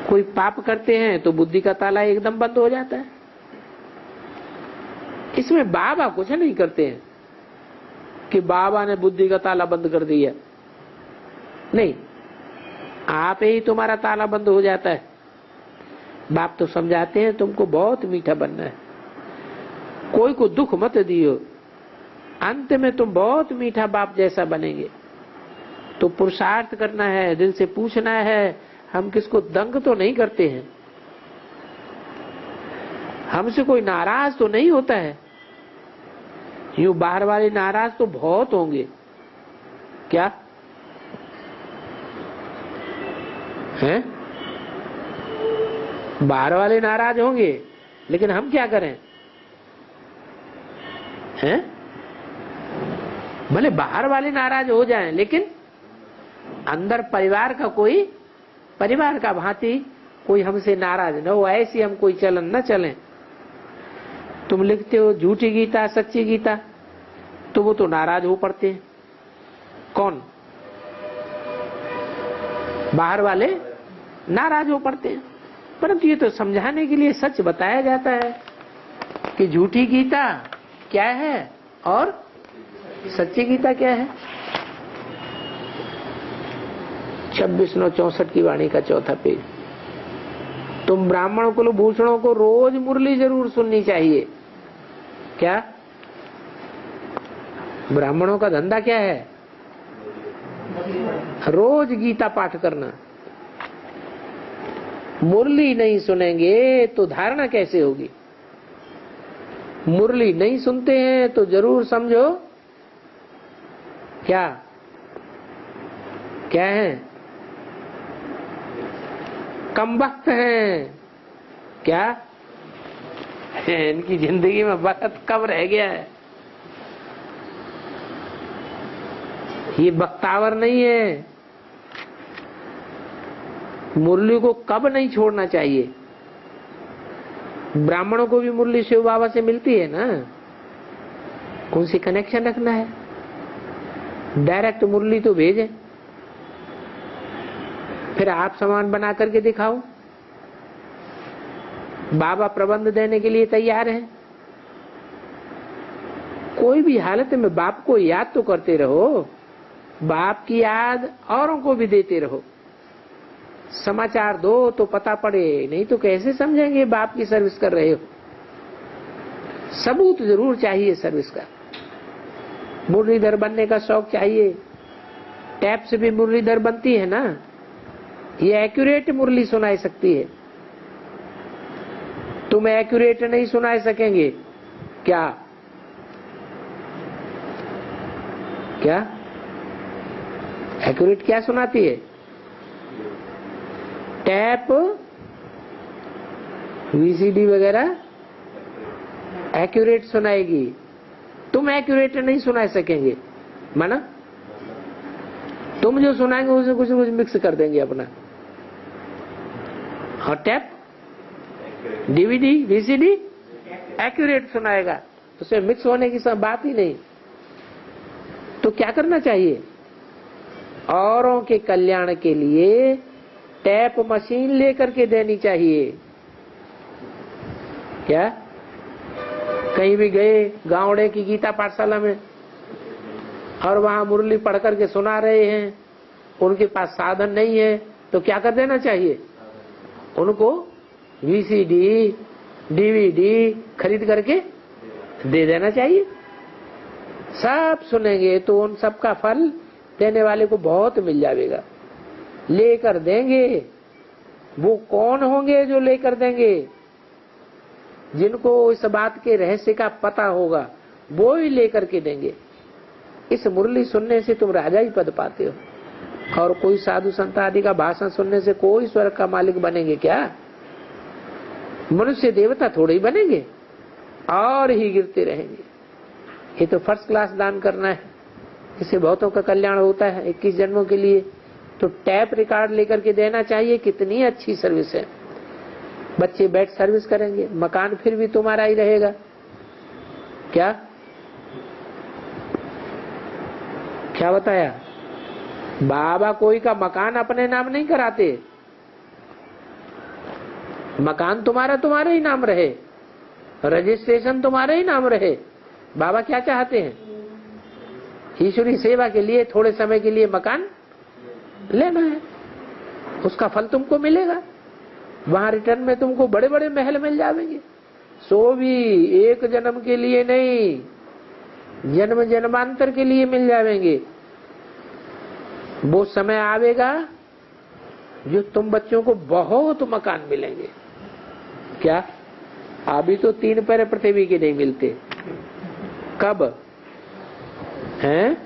कोई पाप करते हैं तो बुद्धि का ताला एकदम बंद हो जाता है। इसमें बाबा कुछ नहीं करते हैं कि बाबा ने बुद्धि का ताला बंद कर दिया। नहीं, आप ही तुम्हारा ताला बंद हो जाता है। बाप तो समझाते हैं तुमको बहुत मीठा बनना है, कोई को दुख मत दियो, अंत में तुम बहुत मीठा बाप जैसा बनेंगे। तो पुरुषार्थ करना है, दिल से पूछना है। हम किसको दंग तो नहीं करते हैं, हमसे कोई नाराज तो नहीं होता है। यूं बाहर वाले नाराज तो बहुत होंगे, क्या हैं? बाहर वाले नाराज होंगे, लेकिन हम क्या करें? हैं? भले बाहर वाले नाराज हो जाएं, लेकिन अंदर परिवार का भांति कोई हमसे नाराज न हो, ऐसी हम कोई चलन न चलें। तुम लिखते हो झूठी गीता सच्ची गीता, तो वो तो नाराज हो पड़ते हैं। कौन? बाहर वाले नाराज हो पड़ते हैं। परंतु ये तो समझाने के लिए सच बताया जाता है कि झूठी गीता क्या है और सच्ची गीता क्या है। 26/9/64 की वाणी का 4था पेज। तुम ब्राह्मण कुलभूषणों को रोज मुरली जरूर सुननी चाहिए। क्या ब्राह्मणों का धंधा क्या है? रोज गीता पाठ करना। मुरली नहीं सुनेंगे तो धारणा कैसे होगी? मुरली नहीं सुनते हैं तो जरूर समझो क्या है? कमबख्त हैं। क्या इनकी जिंदगी में वक्त कब रह गया है? ये बख्तावर नहीं है। मुरली को कब नहीं छोड़ना चाहिए। ब्राह्मणों को भी मुरली शिव बाबा से मिलती है ना, उनसे कनेक्शन रखना है। डायरेक्ट मुरली तो भेजे, फिर आप सामान बना करके दिखाओ। बाबा प्रबंध देने के लिए तैयार है। कोई भी हालत में बाप को याद तो करते रहो। बाप की याद औरों को भी देते रहो। समाचार दो तो पता पड़े, नहीं तो कैसे समझेंगे बाप की सर्विस कर रहे हो। सबूत जरूर चाहिए सर्विस का। मुरलीधर बनने का शौक चाहिए, टैप से भी मुरलीधर बनती है ना, ये एक्यूरेट मुरली सुनाई सकती है। तुम एक्यूरेट नहीं सुनाई सकेंगे क्या? क्या एक्यूरेट क्या सुनाती है? टैप, वीसीडी वगैरह एक्यूरेट सुनाएगी, तुम एक्यूरेट नहीं सुना सकेंगे। माना तुम जो सुनाएंगे उसमें कुछ कुछ मिक्स कर देंगे अपना। और टैप, डीवीडी, वीसीडी एक्यूरेट सुनाएगा, उसमें मिक्स होने की सब बात ही नहीं। तो क्या करना चाहिए? औरों के कल्याण के लिए टैप मशीन लेकर के देनी चाहिए। क्या कहीं भी गए गांवड़े की गीता पाठशाला में और वहां मुरली पढ़ करके सुना रहे हैं, उनके पास साधन नहीं है, तो क्या कर देना चाहिए? उनको वीसीडी, डीवीडी खरीद करके दे देना चाहिए। सब सुनेंगे तो उन सब का फल देने वाले को बहुत मिल जाएगा। लेकर देंगे, वो कौन होंगे जो लेकर देंगे? जिनको इस बात के रहस्य का पता होगा वो ही लेकर के देंगे। इस मुरली सुनने से तुम राजा ही पद पाते हो, और कोई साधु संत आदि का भाषण सुनने से कोई स्वर्ग का मालिक बनेंगे क्या? मनुष्य देवता थोड़े ही बनेंगे, और ही गिरते रहेंगे। ये तो फर्स्ट क्लास दान करना है, इससे बहुतों का कल्याण होता है 21 जन्मों के लिए। तो टैप रिकॉर्ड लेकर के देना चाहिए। कितनी अच्छी सर्विस है। बच्चे बैठ सर्विस करेंगे, मकान फिर भी तुम्हारा ही रहेगा। क्या क्या बताया? बाबा कोई का मकान अपने नाम नहीं कराते, मकान तुम्हारा तुम्हारे ही नाम रहे, रजिस्ट्रेशन तुम्हारे ही नाम रहे। बाबा क्या चाहते हैं? ईश्वरी सेवा के लिए थोड़े समय के लिए मकान लेना है, उसका फल तुमको मिलेगा। वहां रिटर्न में तुमको बड़े बड़े महल मिल जाएंगे। सो भी एक जन्म के लिए नहीं, जन्म जन्मांतर के लिए मिल जाएंगे। वो समय आवेगा जो तुम बच्चों को बहुत मकान मिलेंगे। क्या अभी तो 3 पैर पृथ्वी के नहीं मिलते, कब हैं?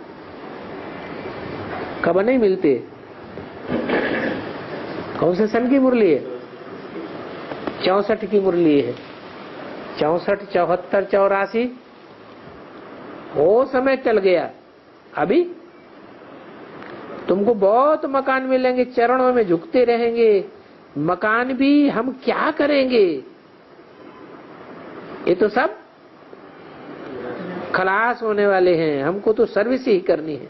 कब नहीं मिलते? कौन से सन की मुरली है? 64 की मुरली है। 64, 74, 84 वो समय चल गया। अभी तुमको बहुत मकान मिलेंगे, चरणों में झुकते रहेंगे। मकान भी हम क्या करेंगे? ये तो सब खलास होने वाले हैं, हमको तो सर्विस ही करनी है।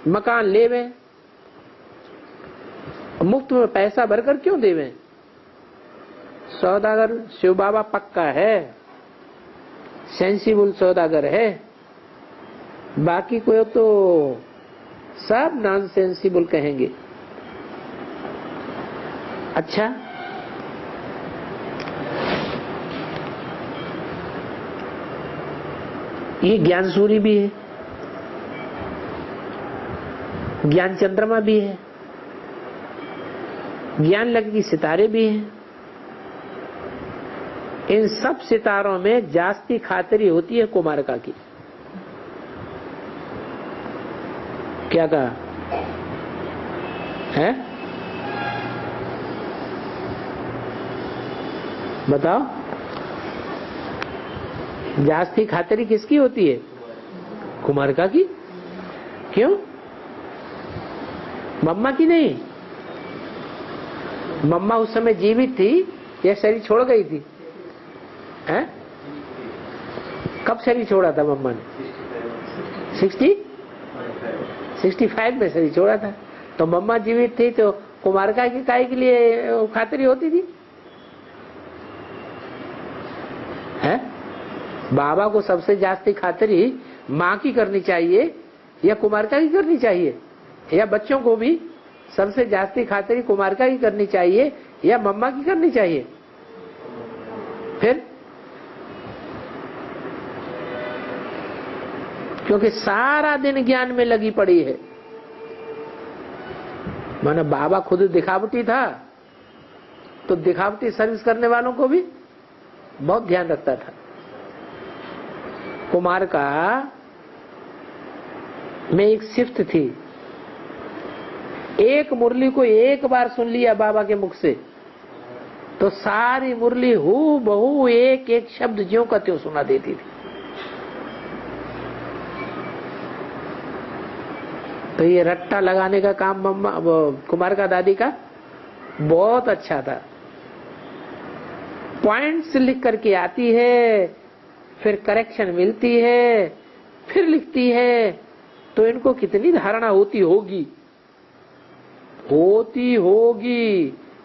मकान लेवे, मुफ्त में पैसा भरकर क्यों देवे? सौदागर शिव बाबा पक्का है, सेंसिबल सौदागर है। बाकी कोई तो सब नॉन सेंसिबल कहेंगे। अच्छा, ये ज्ञान सूर्य भी है, ज्ञान चंद्रमा भी है, ज्ञान लगी सितारे भी हैं। इन सब सितारों में जास्ती खातिरी होती है कुमारका की। क्या कहा है? बताओ, जास्ती खातिरी किसकी होती है? कुमारका की। क्यों? मम्मा की नहीं। मम्मा उस समय जीवित थी या शरीर छोड़ गई थी? हैं? कब शरीर छोड़ा था मम्मा ने? 65 में शरीर छोड़ा था। तो मम्मा जीवित थी तो कुमारका की काय के लिए खातिरी होती थी? हैं? बाबा को सबसे जास्ती खातिरी माँ की करनी चाहिए या कुमारिका की करनी चाहिए, या बच्चों को भी सबसे जास्ती खातिरी कुमारिका की करनी चाहिए या मम्मा की करनी चाहिए? फिर क्योंकि सारा दिन ज्ञान में लगी पड़ी है। माना बाबा खुद दिखावटी था तो दिखावटी सर्विस करने वालों को भी बहुत ध्यान रखता था। कुमारिका में एक शिफ्ट थी, एक मुरली को एक बार सुन लिया बाबा के मुख से तो सारी मुरली हू बहू एक एक शब्द ज्यों का त्यों सुना देती थी। तो ये रट्टा लगाने का काम मम्मा कुमारिका दादी का बहुत अच्छा था। पॉइंट्स लिख करके आती है, फिर करेक्शन मिलती है, फिर लिखती है, तो इनको कितनी धारणा होती होगी,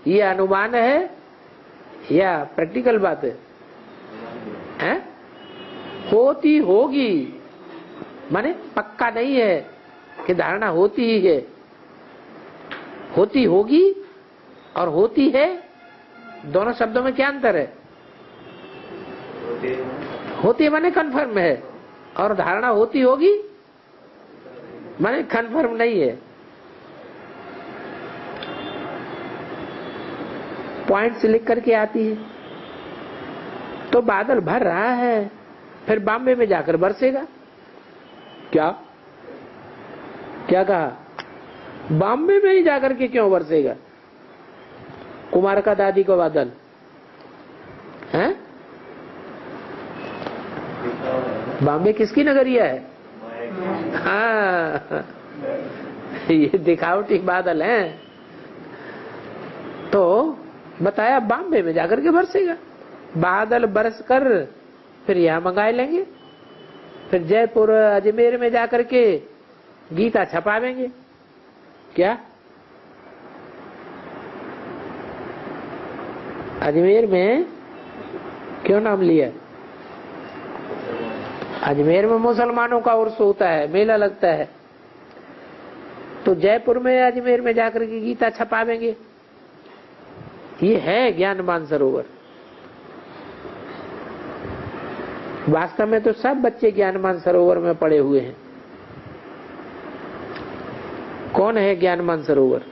ये अनुमान है या प्रैक्टिकल बात है? हैं? होती होगी माने पक्का नहीं है कि धारणा होती ही है, होती होगी और होती है, दोनों शब्दों में क्या अंतर है? होती है माने कन्फर्म है, और धारणा होती होगी माने कन्फर्म नहीं है। पॉइंट्स लिख करके आती है। तो बादल भर रहा है, फिर बॉम्बे में जाकर बरसेगा। क्या क्या कहा? बॉम्बे में ही जाकर के क्यों बरसेगा कुमारिका दादी को बादल? हैं? बॉम्बे किसकी नगरिया है? हाँ, ये दिखावटी बादल हैं। तो बताया बॉम्बे में जाकर के बरसेगा। बादल बरस कर फिर यहां मंगाए लेंगे, फिर जयपुर अजमेर में जाकर के गीता छपावेंगे। क्या अजमेर में क्यों नाम लिया? अजमेर में मुसलमानों का उर्स होता है, मेला लगता है, तो जयपुर में अजमेर में जाकर के गीता छपावेंगे। ये है ज्ञान मानसरोवर। वास्तव में तो सब बच्चे ज्ञान मानसरोवर में पड़े हुए हैं। कौन है ज्ञान मानसरोवर?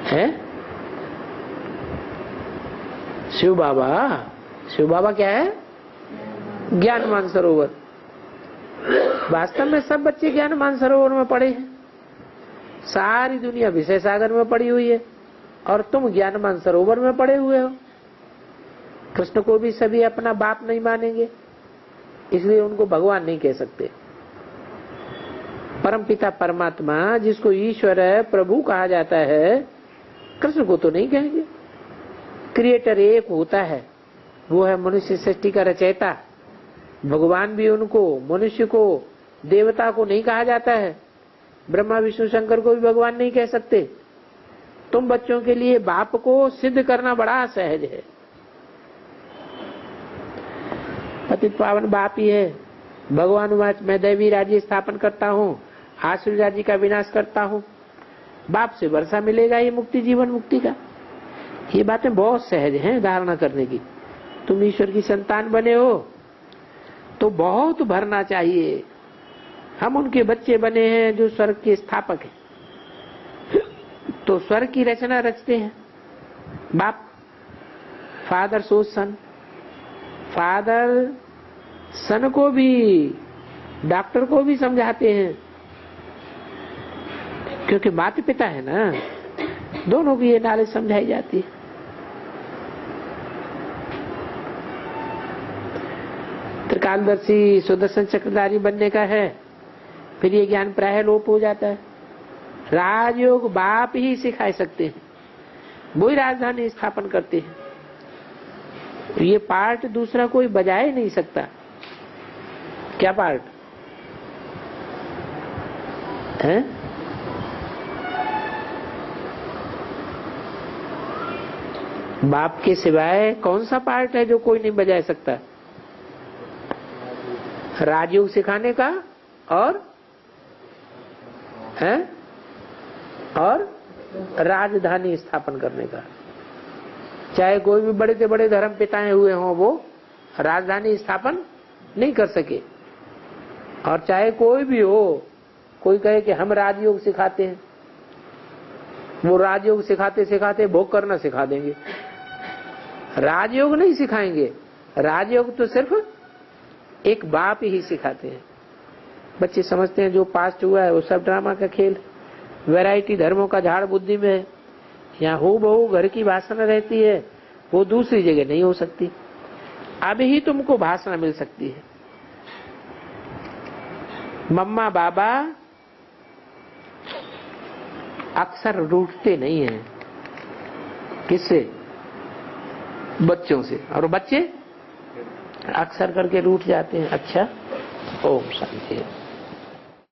है शिव बाबा। शिव बाबा क्या है? ज्ञान मानसरोवर। वास्तव में सब बच्चे ज्ञान मानसरोवर में पड़े हैं। सारी दुनिया विषय सागर में पड़ी हुई है और तुम ज्ञान मानसरोवर में पड़े हुए हो। कृष्ण को भी सभी अपना बाप नहीं मानेंगे, इसलिए उनको भगवान नहीं कह सकते। परमपिता परमात्मा जिसको ईश्वर प्रभु कहा जाता है, कृष्ण को तो नहीं कहेंगे। क्रिएटर एक होता है, वो है मनुष्य सृष्टि का रचयिता। भगवान भी उनको, मनुष्य को, देवता को नहीं कहा जाता है। ब्रह्मा विष्णु शंकर को भी भगवान नहीं कह सकते। तुम बच्चों के लिए बाप को सिद्ध करना बड़ा सहज है। पतित पावन बाप ही है। भगवान वाच मैं दैवी राज्य स्थापन करता हूँ, आसुरी राज्य का विनाश करता हूँ। बाप से वर्षा मिलेगा, ये मुक्ति, जीवन मुक्ति का। ये बातें बहुत सहज हैं धारणा करने की। तुम ईश्वर की संतान बने हो तो बहुत भरना चाहिए। हम उनके बच्चे बने हैं जो स्वर्ग के स्थापक हैं, तो स्वर्ग की रचना रचते हैं। बाप, फादर सोच सन, फादर सन को भी, डॉक्टर को भी समझाते हैं, क्योंकि माता पिता है ना, दोनों की ये नॉलेज समझाई जाती है। त्रिकालदर्शी सुदर्शन चक्रधारी बनने का है, फिर ये ज्ञान प्राय लोप हो जाता है। राजयोग बाप ही सिखा सकते हैं, वही राजधानी स्थापन करते हैं। ये पार्ट दूसरा कोई बजा ही नहीं सकता। क्या पार्ट है? बाप के सिवाय कौन सा पार्ट है जो कोई नहीं बजा सकता? राजयोग सिखाने का और है और राजधानी स्थापन करने का। चाहे कोई भी बड़े से बड़े धर्म पिताएं हुए हों, वो राजधानी स्थापन नहीं कर सके। और चाहे कोई भी हो, कोई कहे कि हम राजयोग सिखाते हैं, वो राजयोग सिखाते सिखाते भोग करना सिखा देंगे। राजयोग नहीं सिखाएंगे, राजयोग तो सिर्फ एक बाप ही सिखाते हैं। बच्चे समझते हैं जो पास्ट हुआ है वो सब ड्रामा का खेल। वैरायटी धर्मों का झाड़ बुद्धि में है। यहाँ हो बहु घर की वासना रहती है, वो दूसरी जगह नहीं हो सकती। अब ही तुमको भाषण मिल सकती है। मम्मा बाबा अक्सर रूठते नहीं हैं। किससे? बच्चों से। और बच्चे अक्सर करके रूठ जाते हैं। अच्छा, ओम शांति।